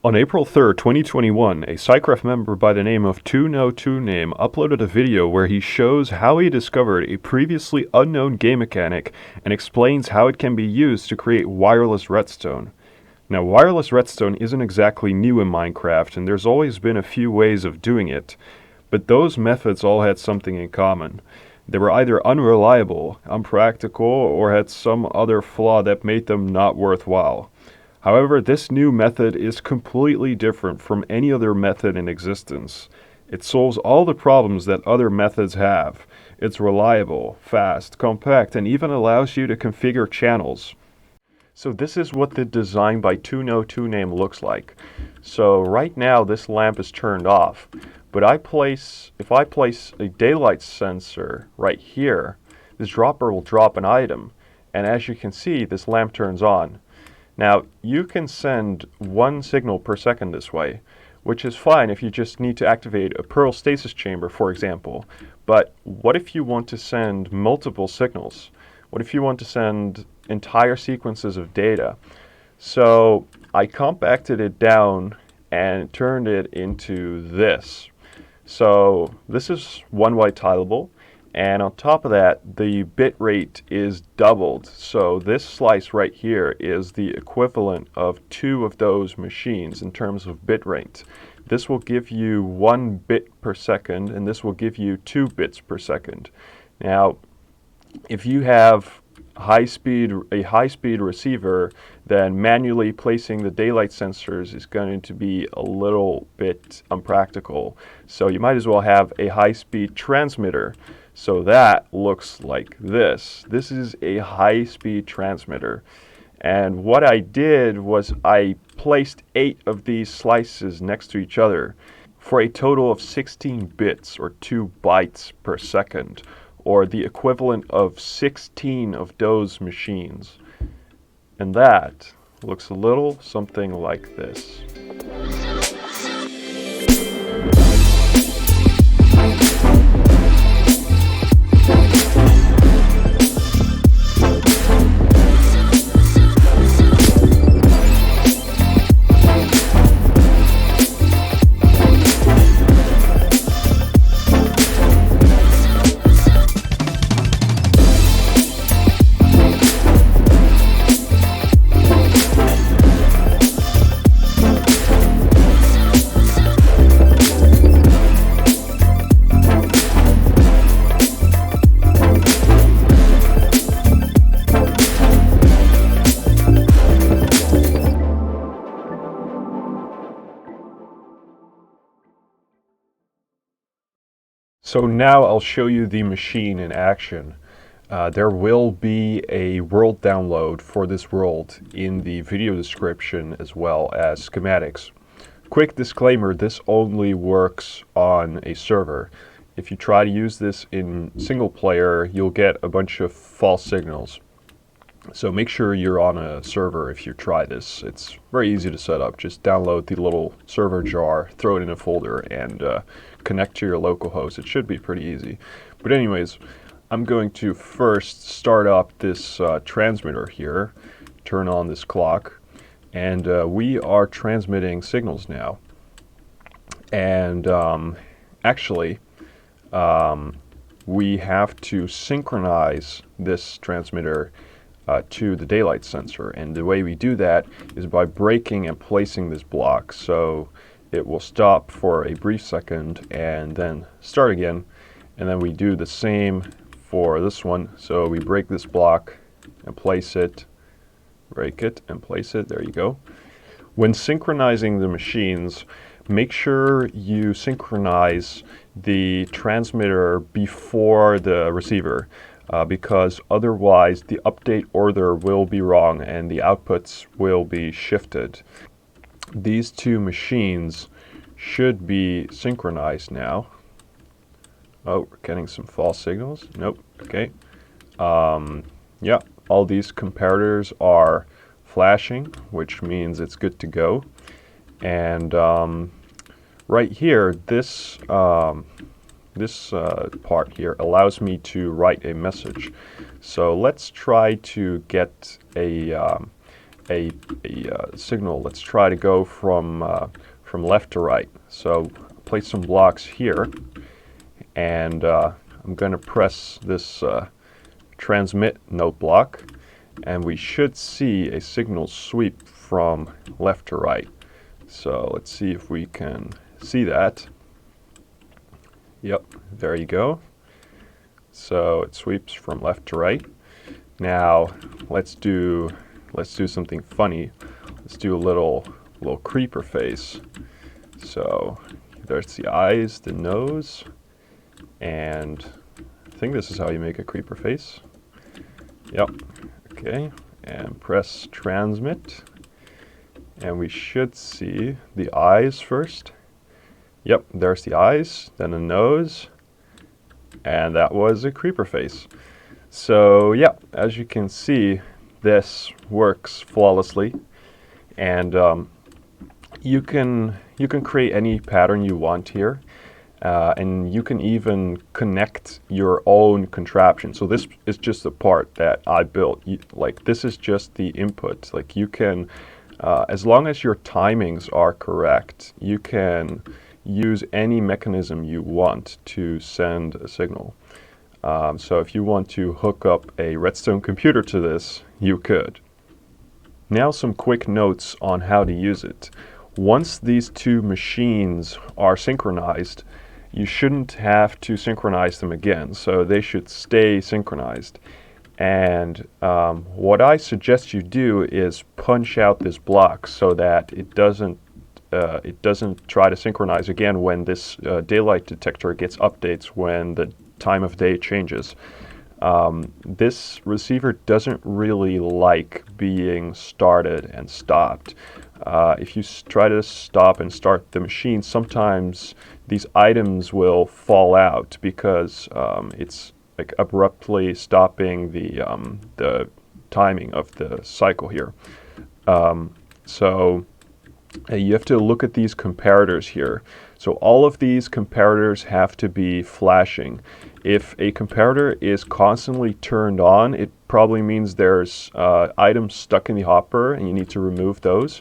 On April 3rd, 2021, a Psycraft member by the name of 2no2name uploaded a video where he shows how he discovered a previously unknown game mechanic and explains how it can be used to create wireless redstone. Now, wireless redstone isn't exactly new in Minecraft, and there's always been a few ways of doing it, but those methods all had something in common. They were either unreliable, unpractical, or had some other flaw that made them not worthwhile. However, this new method is completely different from any other method in existence. It solves all the problems that other methods have. It's reliable, fast, compact, and even allows you to configure channels. So this is what the design by 2no2name looks like. So right now this lamp is turned off, but if I place a daylight sensor right here, this dropper will drop an item, and as you can see, this lamp turns on. Now, you can send one signal per second this way, which is fine if you just need to activate a Pearl stasis chamber, for example. But what if you want to send multiple signals? What if you want to send entire sequences of data? So I compacted it down and turned it into this. So this is one-way tileable. And on top of that, the bit rate is doubled. So this slice right here is the equivalent of 2 of those machines in terms of bit rate. This will give you 1 bit per second, and this will give you 2 bits per second. Now, if you have a high-speed receiver, then manually placing the daylight sensors is going to be a little bit unpractical. So you might as well have a high-speed transmitter. So that looks like this. This is a high-speed transmitter. And what I did was I placed 8 of these slices next to each other for a total of 16 bits or 2 bytes per second, or the equivalent of 16 of those machines. And that looks a little something like this. So now I'll show you the machine in action. There will be a world download for this world in the video description as well as schematics. Quick disclaimer, this only works on a server. If you try to use this in single player, you'll get a bunch of false signals. So make sure you're on a server if you try this. It's very easy to set up. Just download the little server jar, throw it in a folder, and connect to your local host. It should be pretty easy. But anyways, I'm going to first start up this transmitter here, turn on this clock, and we are transmitting signals now. And actually, we have to synchronize this transmitter to the daylight sensor, and the way we do that is by breaking and placing this block. So it will stop for a brief second and then start again, and then we do the same for this one. So we break this block and place it, break it and place it. There you go. When synchronizing the machines, make sure you synchronize the transmitter before the receiver. Because otherwise the update order will be wrong and the outputs will be shifted. These two machines should be synchronized now. Oh, we're getting some false signals. Nope. Okay. Yeah, all these comparators are flashing, which means it's good to go. And right here, this part here allows me to write a message. So let's try to get a a signal. Let's try to go from left to right. So place some blocks here, and I'm going to press this transmit note block, and we should see a signal sweep from left to right. So let's see if we can see that. Yep, there you go. So it sweeps from left to right. Now let's do something funny. Let's do a little creeper face. So there's the eyes, the nose, and I think this is how you make a creeper face. Yep. Okay. And press transmit, and we should see the eyes first. Yep, there's the eyes, then the nose, and that was a creeper face. So yeah, as you can see, this works flawlessly, and you can create any pattern you want here, and you can even connect your own contraption. So this is just the part that I built. Like, this is just the input. Like, you can, as long as your timings are correct, you can use any mechanism you want to send a signal. So if you want to hook up a Redstone computer to this, you could. Now some quick notes on how to use it. Once these two machines are synchronized, you shouldn't have to synchronize them again, so they should stay synchronized. And what I suggest you do is punch out this block so that it doesn't try to synchronize again when this daylight detector gets updates when the time of day changes. This receiver doesn't really like being started and stopped. If you try to stop and start the machine, sometimes these items will fall out because it's like abruptly stopping the timing of the cycle here. So you have to look at these comparators here. So all of these comparators have to be flashing. If a comparator is constantly turned on, it probably means there's items stuck in the hopper and you need to remove those.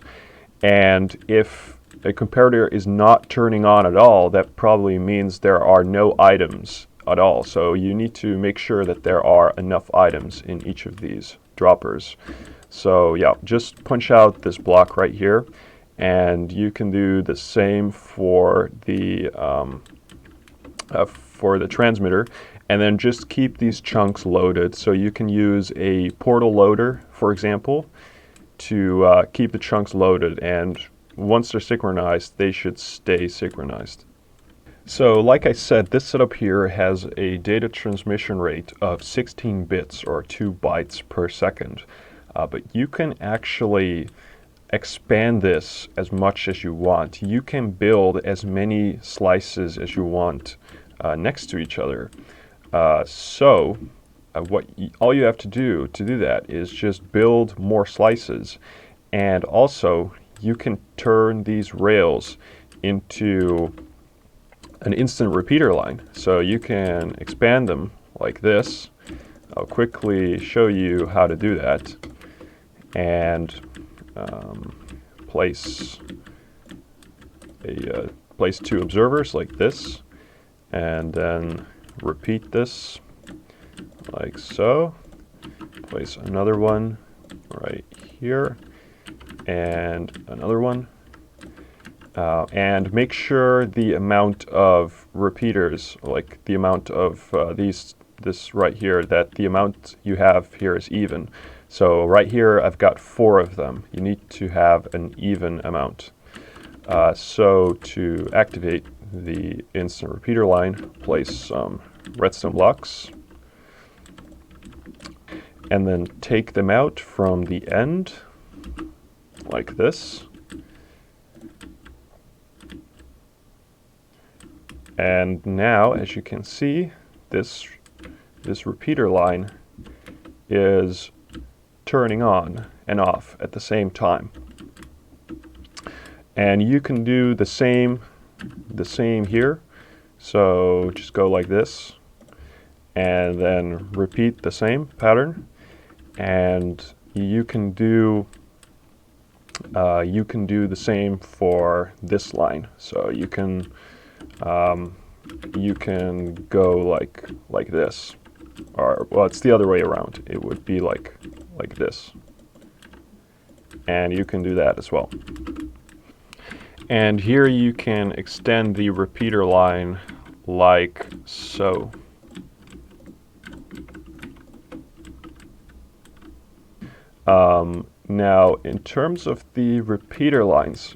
And if a comparator is not turning on at all, that probably means there are no items at all. So you need to make sure that there are enough items in each of these droppers. So yeah, just punch out this block right here, and you can do the same for the transmitter, and then just keep these chunks loaded. So you can use a portal loader, for example, to keep the chunks loaded, and once they're synchronized, they should stay synchronized. So like I said, this setup here has a data transmission rate of 16 bits or 2 bytes per second, but you can actually expand this as much as you want. You can build as many slices as you want next to each other. All you have to do that is just build more slices, and also you can turn these rails into an instant repeater line. So you can expand them like this. I'll quickly show you how to do that, and place 2 observers like this, and then repeat this like so. Place another one right here, and another one, and make sure the amount of repeaters, like the amount of this right here, that the amount you have here is even. So right here I've got 4 of them. You need to have an even amount. So to activate the instant repeater line, place some redstone blocks, and then take them out from the end like this. And now, as you can see, this repeater line is turning on and off at the same time. And you can do the same here. So just go like this, and then repeat the same pattern. And you can do you can do the same for this line. So you can go like this, or well, it's the other way around. It would be like this, and you can do that as well. And here you can extend the repeater line like so. Now, in terms of the repeater lines,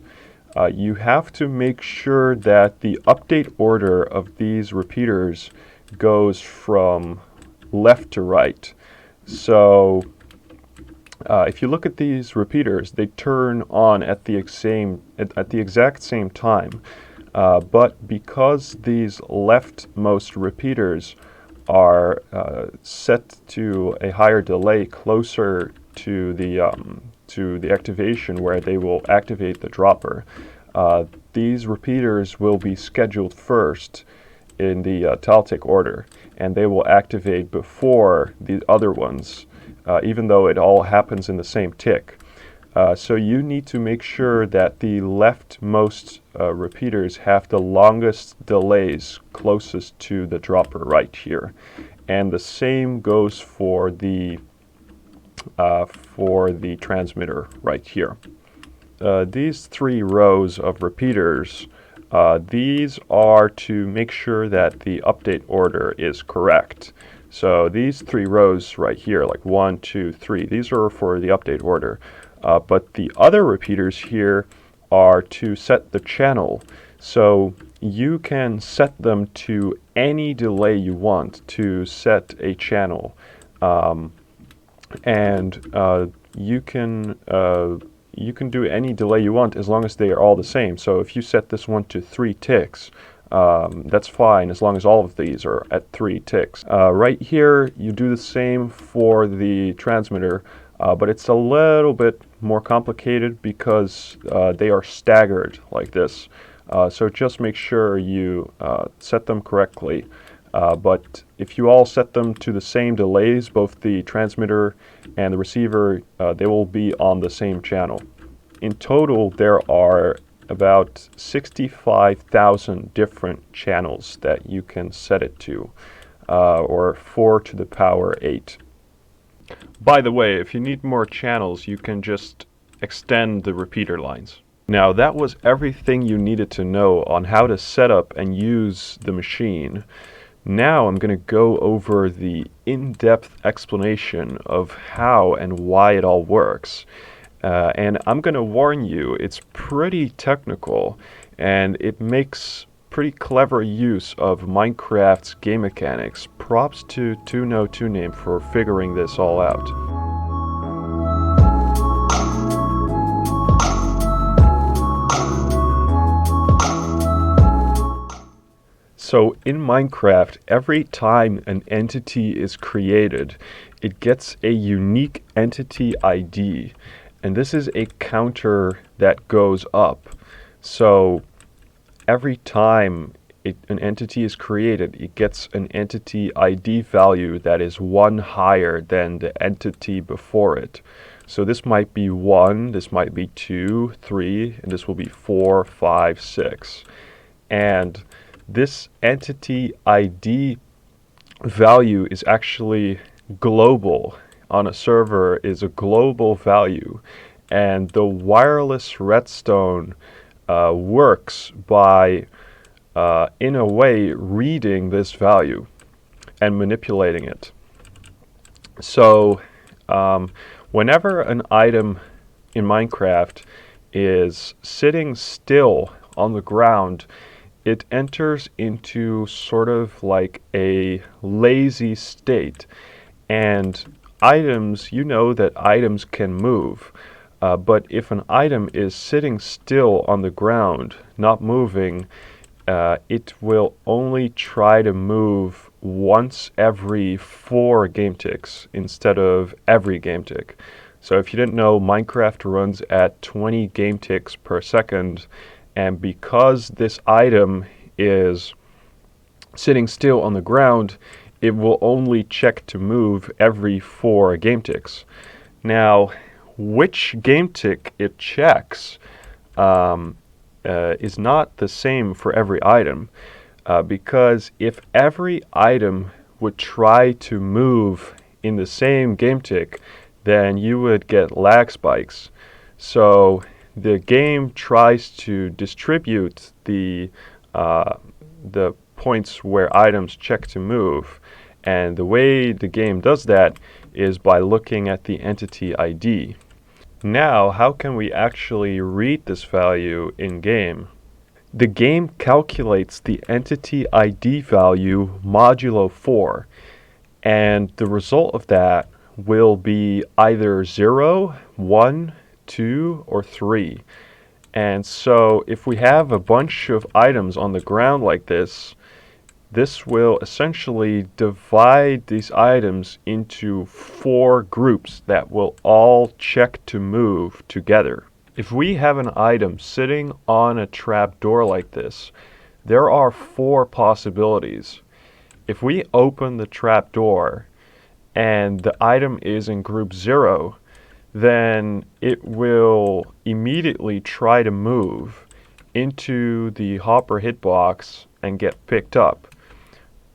you have to make sure that the update order of these repeaters goes from left to right. So if you look at these repeaters, they turn on at the exact same time. But because these leftmost repeaters are set to a higher delay closer to the activation where they will activate the dropper, these repeaters will be scheduled first in the tiletick order, and they will activate before the other ones, even though it all happens in the same tick. So you need to make sure that the leftmost repeaters have the longest delays closest to the dropper right here. And the same goes for the transmitter right here. These 3 rows of repeaters, these are to make sure that the update order is correct. So these 3 rows right here, like 1, 2, 3, these are for the update order. But the other repeaters here are to set the channel. So you can set them to any delay you want to set a channel. You can do any delay you want as long as they are all the same. So if you set this one to 3 ticks, that's fine as long as all of these are at 3 ticks. Right here, you do the same for the transmitter, but it's a little bit more complicated because they are staggered like this. So just make sure you set them correctly. But if you all set them to the same delays, both the transmitter and the receiver, they will be on the same channel. In total, there are about 65,000 different channels that you can set it to, or 4 to the power 8. By the way, if you need more channels, you can just extend the repeater lines. Now, that was everything you needed to know on how to set up and use the machine. Now I'm going to go over the in-depth explanation of how and why it all works. And I'm going to warn you, it's pretty technical, and it makes pretty clever use of Minecraft's game mechanics. Props to 2no2name for figuring this all out. So in Minecraft, every time an entity is created, it gets a unique entity ID, and this is a counter that goes up. So every time an entity is created, it gets an entity ID value that is 1 higher than the entity before it. So this might be 1, this might be 2, 3, and this will be 4, 5, 6. And this entity ID value is actually global. On a server is a global value, and the wireless redstone works by in a way reading this value and manipulating it. So whenever an item in Minecraft is sitting still on the ground, it enters into sort of like a lazy state. And items, you know that items can move. But if an item is sitting still on the ground, not moving, it will only try to move once every 4 game ticks instead of every game tick. So if you didn't know, Minecraft runs at 20 game ticks per second. And because this item is sitting still on the ground, it will only check to move every 4 game ticks. Now, which game tick it checks is not the same for every item, because if every item would try to move in the same game tick, then you would get lag spikes. So the game tries to distribute the points where items check to move, and the way the game does that is by looking at the entity ID. Now, how can we actually read this value in game? The game calculates the entity ID value modulo 4, and the result of that will be either 0, 1, 2, or 3. And so if we have a bunch of items on the ground like this, this will essentially divide these items into 4 groups that will all check to move together. If we have an item sitting on a trapdoor like this, there are 4 possibilities. If we open the trapdoor and the item is in group 0, then it will immediately try to move into the hopper hitbox and get picked up.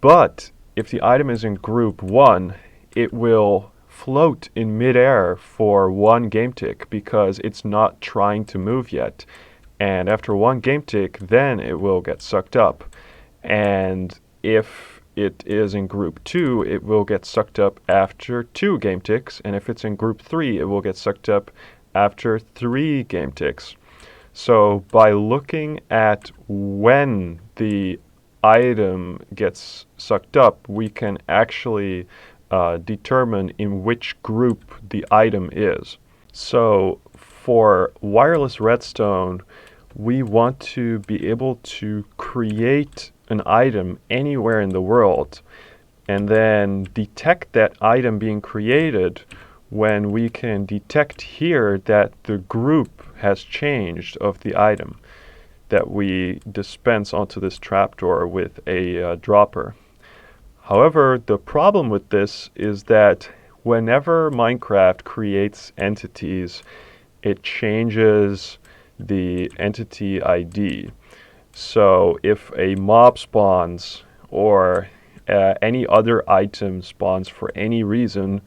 But if the item is in group 1, it will float in midair for 1 game tick because it's not trying to move yet. And after 1 game tick, then it will get sucked up. And if it is in group 2, it will get sucked up after 2 game ticks. And if it's in group 3, it will get sucked up after 3 game ticks. So by looking at when the item gets sucked up, we can actually determine in which group the item is. So for wireless redstone, we want to be able to create an item anywhere in the world and then detect that item being created when we can detect here that the group has changed of the item that we dispense onto this trapdoor with a dropper. However, the problem with this is that whenever Minecraft creates entities, it changes the entity ID. So if a mob spawns or any other item spawns for any reason,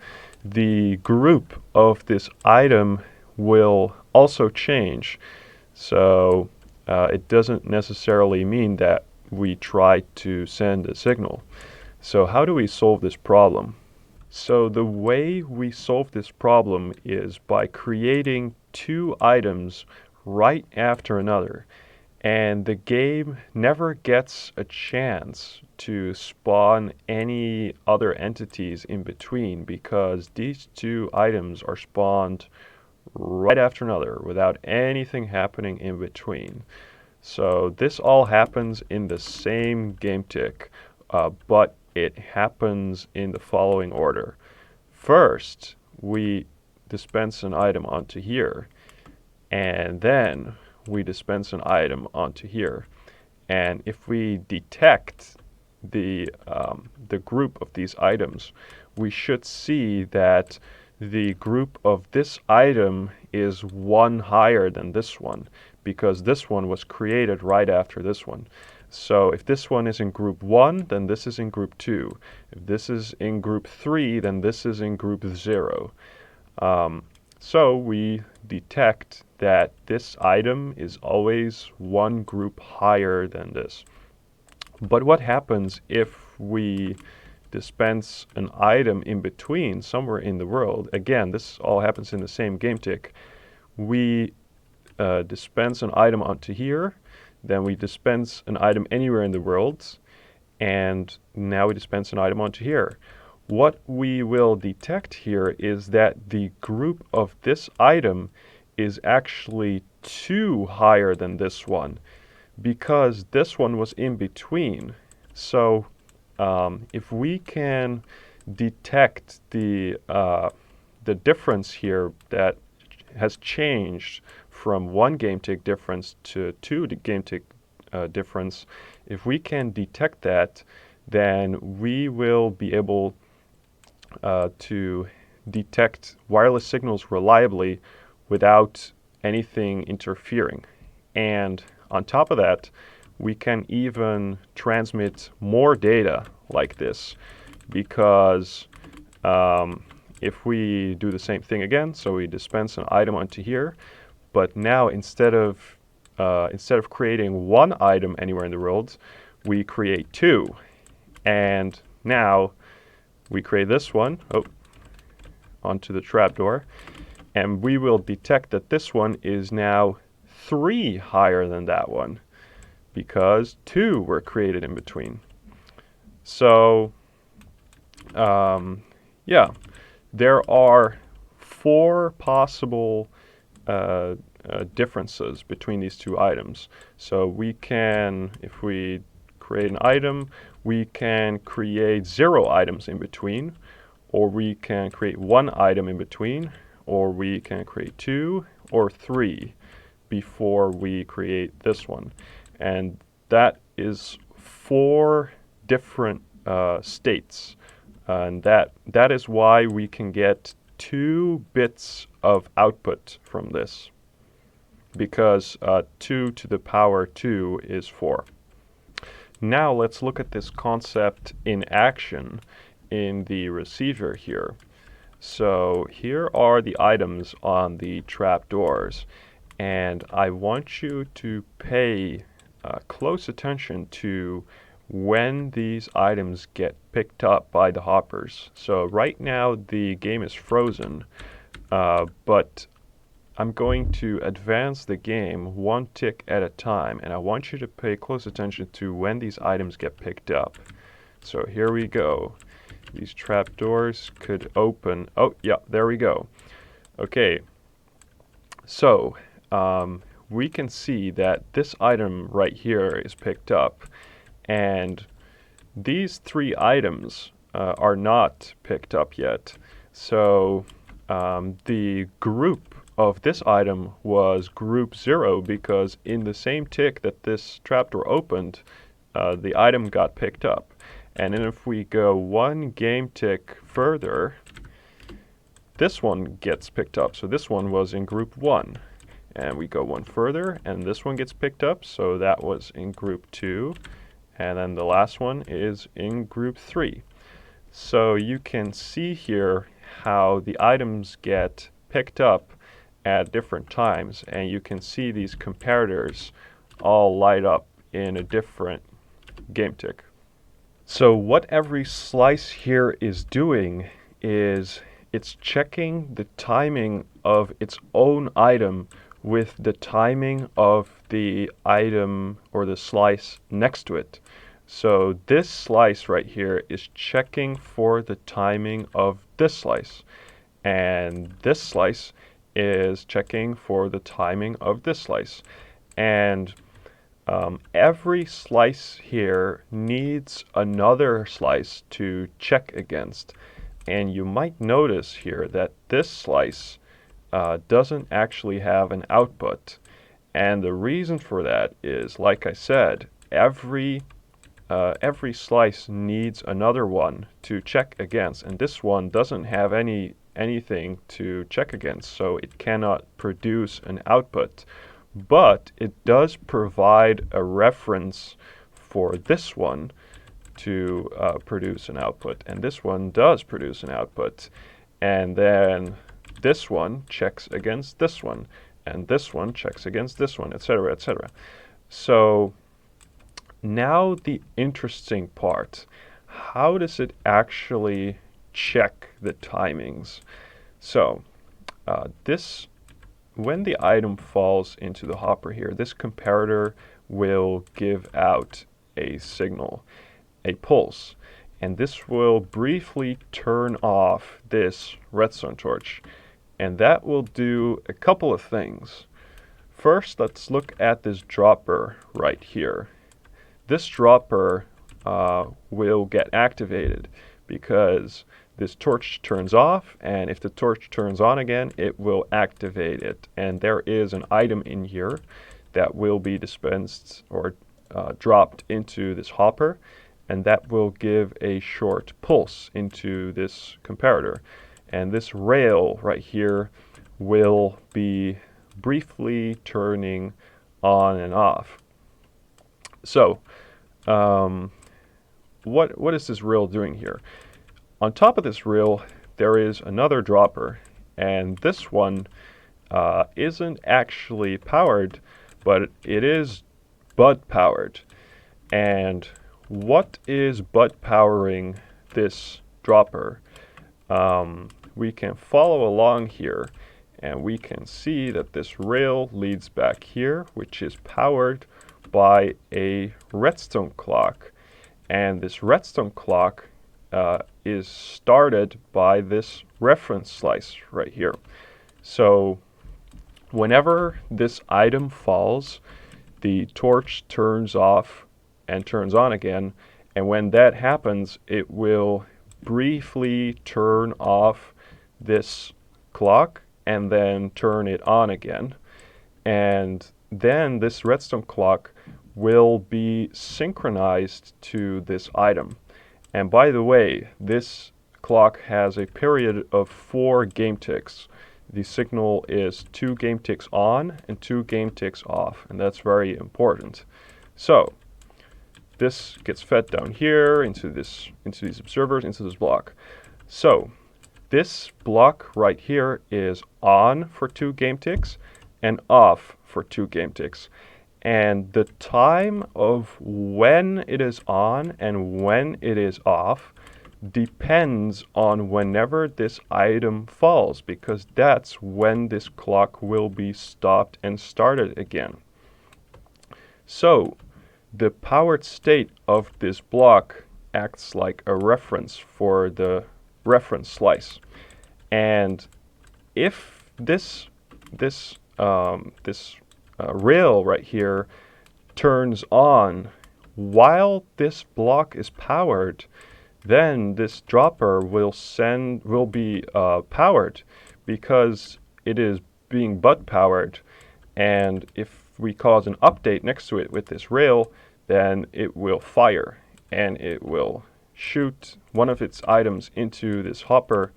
the group of this item will also change. So it doesn't necessarily mean that we try to send a signal. So how do we solve this problem? So the way we solve this problem is by creating 2 items right after another. And the game never gets a chance to spawn any other entities in between because these 2 items are spawned right after another without anything happening in between. So this all happens in the same game tick, but it happens in the following order. First, we dispense an item onto here, and then we dispense an item onto here. And if we detect the group of these items, we should see that the group of this item is 1 higher than this one because this one was created right after this one. So if this one is in group 1, then this is in group 2. If this is in group 3, then this is in group 0. So we detect that this item is always 1 group higher than this. But what happens if we dispense an item in between somewhere in the world? Again, this all happens in the same game tick. We dispense an item onto here, then we dispense an item anywhere in the world, and now we dispense an item onto here. What we will detect here is that the group of this item is actually 2 higher than this one because this one was in between. So if we can detect the difference here that has changed from 1 game tick difference to 2 game tick difference, if we can detect that, then we will be able to detect wireless signals reliably without anything interfering. And on top of that, we can even transmit more data like this, because if we do the same thing again, so we dispense an item onto here, but now instead of creating one item anywhere in the world, we create two. And now we create this one onto the trapdoor, and we will detect that this one is now 3 higher than that one, because 2 were created in between. So, yeah, there are 4 possible differences between these two items. So we can, if we create an item, we can create 0 items in between, or we can create 1 item in between, or we can create 2 or 3 before we create this one. And that is 4 different states. And that is why we can get 2 bits of output from this, because 2 to the power 2 is 4. Now let's look at this concept in action in the receiver here. So here are the items on the trapdoors, and I want you to pay close attention to when these items get picked up by the hoppers. So right now the game is frozen, but I'm going to advance the game 1 tick at a time, and I want you to pay close attention to when these items get picked up. So here we go. These trapdoors could open. Oh, yeah, there we go. Okay, so we can see that this item right here is picked up, and these 3 items are not picked up yet. So the group of this item was group 0, because in the same tick that this trapdoor opened, the item got picked up. And then if we go 1 game tick further, this one gets picked up. So this one was in group 1. And we go 1 further, and this one gets picked up. So that was in group 2. And then the last one is in group 3. So you can see here how the items get picked up at different times, and you can see these comparators all light up in a different game tick. So what every slice here is doing is it's checking the timing of its own item with the timing of the item or the slice next to it. So this slice right here is checking for the timing of this slice, and this slice is checking for the timing of this slice. And every slice here needs another slice to check against. And you might notice here that this slice doesn't actually have an output. And the reason for that is, like I said, every slice needs another one to check against, and this one doesn't have anything to check against, so it cannot produce an output. But it does provide a reference for this one to produce an output, and this one does produce an output. And then this one checks against this one, and this one checks against this one, etc., etc. So now the interesting part. How does it actually check the timings? So when the item falls into the hopper here, this comparator will give out a signal, a pulse, and this will briefly turn off this redstone torch, and that will do a couple of things. First, let's look at this dropper right here. This dropper will get activated because this torch turns off, and if the torch turns on again, it will activate it. And there is an item in here that will be dispensed or dropped into this hopper, and that will give a short pulse into this comparator. and this rail right here will be briefly turning on and off. So what is this rail doing here? On top of this rail there is another dropper, and this one isn't actually powered, but it is bud powered. And what is bud powering this dropper? We can follow along here, and we can see that this rail leads back here, which is powered by a redstone clock. And this redstone clock is started by this reference slice right here. So whenever this item falls, the torch turns off and turns on again, and when that happens, it will briefly turn off this clock and then turn it on again. And then this redstone clock will be synchronized to this item. And by the way, this clock has a period of 4 game ticks. The signal is 2 game ticks on and 2 game ticks off, and that's very important. So this gets fed down here into these observers, into this block. So this block right here is on for 2 game ticks and off for 2 game ticks. And the time of when it is on and when it is off depends on whenever this item falls, because that's when this clock will be stopped and started again. So the powered state of this block acts like a reference for the reference slice. And if this rail right here turns on while this block is powered, then this dropper will be powered because it is being bud powered. And if we cause an update next to it with this rail, then it will fire and it will shoot one of its items into this hopper,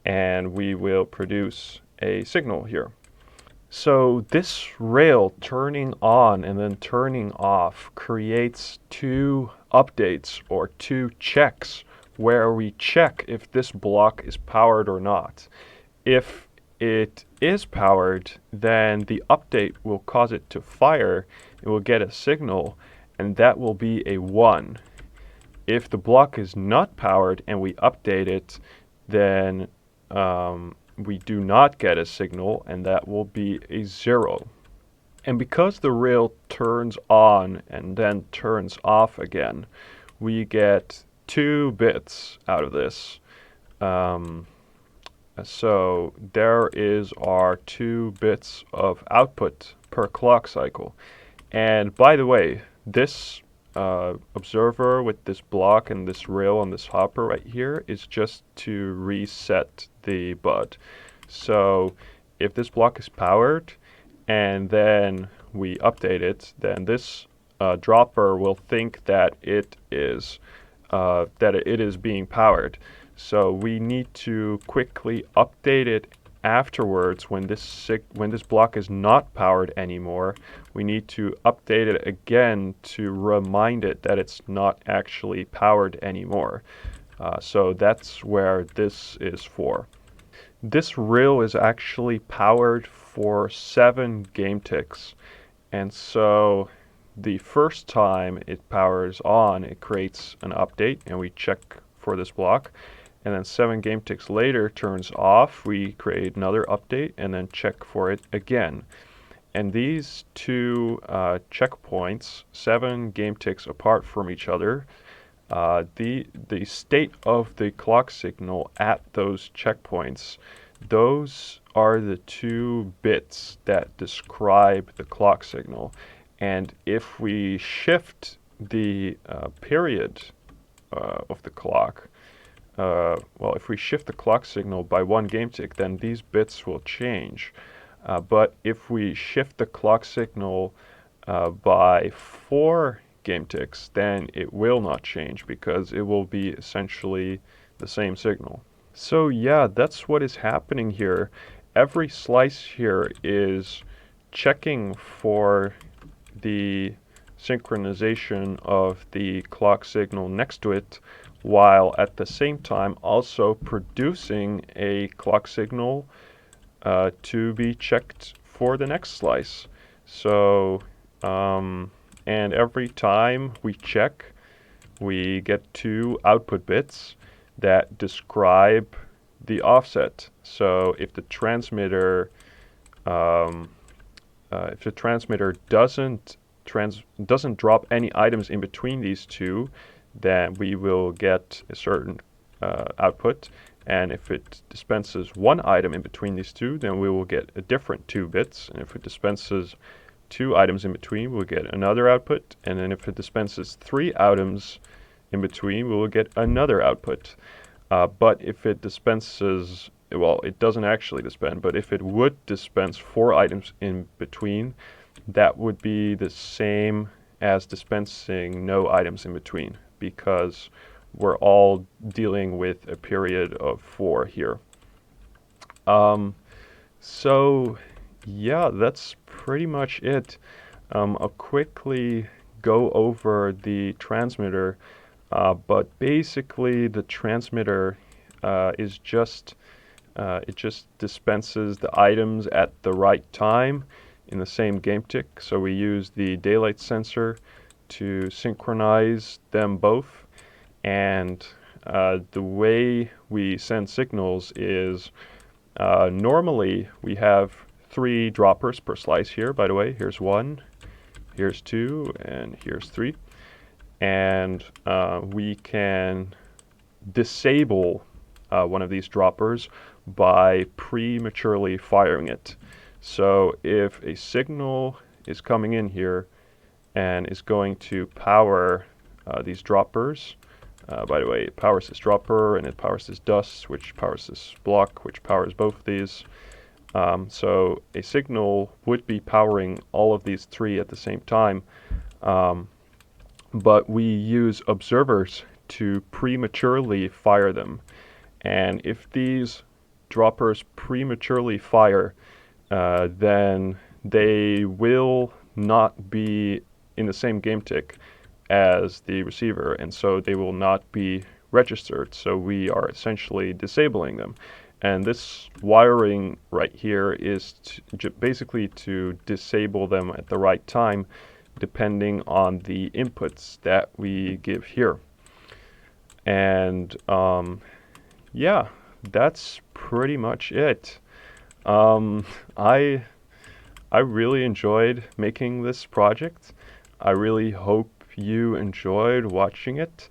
and we will produce a signal here. So this rail turning on and then turning off creates 2 updates or 2 checks where we check if this block is powered or not. If it is powered, then the update will cause it to fire. It will get a signal, and that will be a 1. If the block is not powered and we update it, then we do not get a signal, and that will be a 0. And because the rail turns on and then turns off again, we get 2 bits out of this. So there is our 2 bits of output per clock cycle. And by the way, this observer with this block and this rail on this hopper right here is just to reset the bud. So if this block is powered and then we update it, then this dropper will think that it is being powered. So we need to quickly update it afterwards when this block is not powered anymore. We need to update it again to remind it that it's not actually powered anymore. So that's where this is for. This rail is actually powered for 7 game ticks, and so the first time it powers on, it creates an update and we check for this block. And then 7 game ticks later turns off, we create another update and then check for it again. And these 2 checkpoints, 7 game ticks apart from each other, the state of the clock signal at those checkpoints, those are the 2 bits that describe the clock signal. And if we shift the period of the clock, if we shift the clock signal by 1 game tick, then these bits will change. But if we shift the clock signal by 4 game ticks, then it will not change because it will be essentially the same signal. So yeah, that's what is happening here. Every slice here is checking for the synchronization of the clock signal next to it, while at the same time also producing a clock signal to be checked for the next slice. So, and every time we check, we get two output bits that describe the offset. So if the transmitter doesn't drop any items in between these two, then we will get a certain output. And if it dispenses one item in between these two, then we will get a different 2 bits. And if it dispenses 2 items in between, we'll get another output. And then if it dispenses 3 items in between, we will get another output. But if it dispenses, well, it doesn't actually dispense, but if it would dispense 4 items in between, that would be the same as dispensing no items in between, because we're all dealing with a period of 4 here. So yeah, that's pretty much it. I'll quickly go over the transmitter, but basically the transmitter is just it just dispenses the items at the right time in the same game tick. So we use the daylight sensor to synchronize them both. And the way we send signals is normally we have 3 droppers per slice here, by the way. Here's 1, here's 2, and here's 3. And we can disable one of these droppers by prematurely firing it. So if a signal is coming in here and is going to power these droppers, by the way, it powers this dropper and it powers this dust, which powers this block, which powers both of these. So a signal would be powering all of these 3 at the same time, but we use observers to prematurely fire them. And if these droppers prematurely fire, then they will not be in the same game tick as the receiver, and so they will not be registered. So we are essentially disabling them. And this wiring right here is basically to disable them at the right time, depending on the inputs that we give here. And yeah, that's pretty much it. I really enjoyed making this project. I really hope you enjoyed watching it.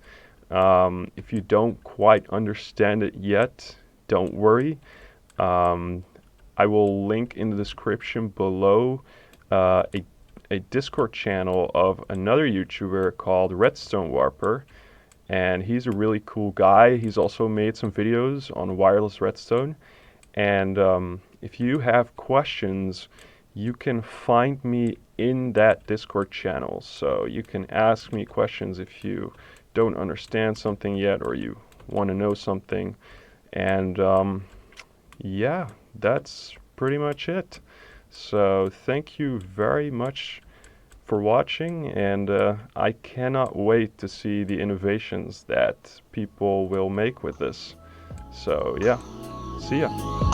If you don't quite understand it yet, don't worry. I will link in the description below a Discord channel of another YouTuber called Redstone Warper. And he's a really cool guy. He's also made some videos on wireless redstone. And if you have questions, you can find me in that Discord channel. So you can ask me questions if you don't understand something yet or you want to know something. And yeah, that's pretty much it. So thank you very much for watching, and I cannot wait to see the innovations that people will make with this. So yeah, see ya.